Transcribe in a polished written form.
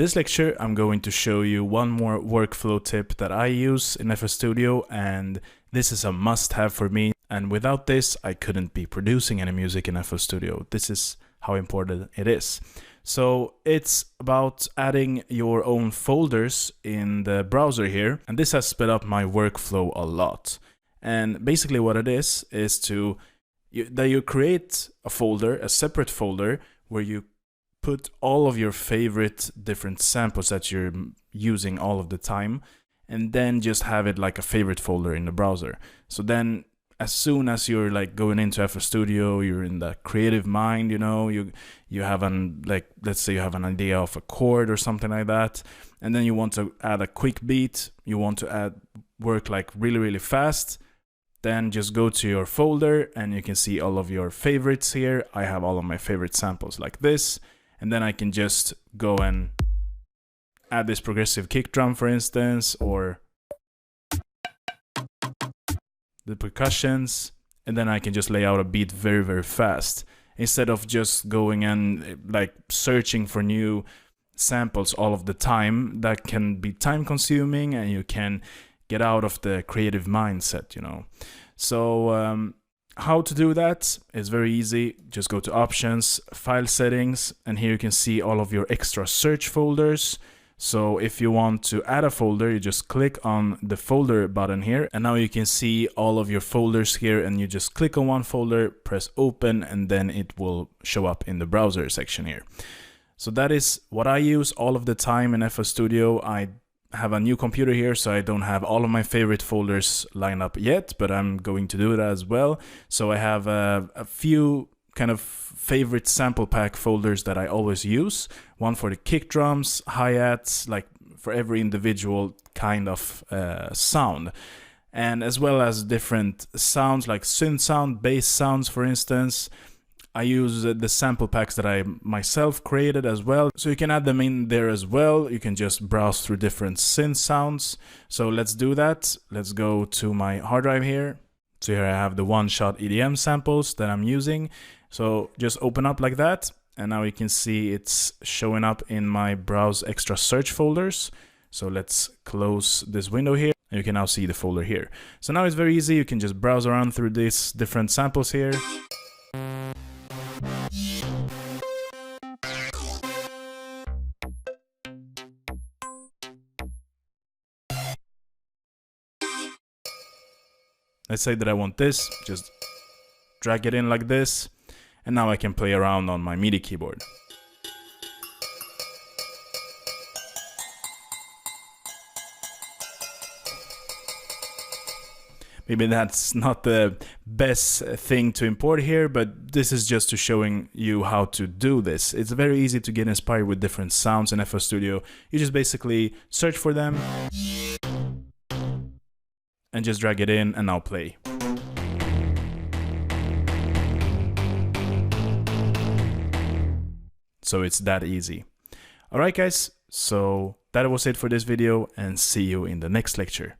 this lecture, I'm going to show you one more workflow tip that I use in FL Studio, and this is a must-have for me. And without this, I couldn't be producing any music in FL Studio. This is how important it is. So it's about adding your own folders in the browser here, and this has sped up my workflow a lot. And basically what it is that you create a folder, a separate folder, where you put all of your favorite different samples that you're using all of the time, and then just have it like a favorite folder in the browser. So then as soon as you're like going into FL Studio, you're in the creative mind, you know, you have let's say you have an idea of a chord or something like that, and then you want to add a quick beat, you want to work like really fast, then just go to your folder and you can see all of your favorites here. I have all of my favorite samples like this, and then I can just go and add this progressive kick drum, for instance, or the percussions, and then I can just lay out a beat very fast, instead of just going and like searching for new samples all of the time. That can be time consuming, and you can get out of the creative mindset, you know. So how to do that is very easy. Just go to options, file settings, and here you can see all of your extra search folders. So if you want to add a folder, you just click on the folder button here, and now you can see all of your folders here, and you just click on one folder, press open, and then it will show up in the browser section here. So that is what I use all of the time in FL Studio. I have a new computer here, so I don't have all of my favorite folders lined up yet, but I'm going to do that as well. So I have a few kind of favorite sample pack folders that I always use. One for the kick drums, hi-hats, like for every individual kind of sound. And as well as different sounds like synth sound, bass sounds, for instance. I use the sample packs that I myself created as well. So you can add them in there as well. You can just browse through different synth sounds. So let's do that. Let's go to my hard drive here. So here I have the one-shot EDM samples that I'm using. So just open up like that, and now you can see it's showing up in my browse extra search folders. So let's close this window here, and you can now see the folder here. So now it's very easy. You can just browse around through these different samples here. Let's say that I want this, just drag it in like this, and now I can play around on my MIDI keyboard. Maybe that's not the best thing to import here, but this is just to showing you how to do this. It's very easy to get inspired with different sounds in FL Studio. You just basically search for them and just drag it in, and now play. So it's that easy. Alright guys, so that was it for this video, and see you in the next lecture.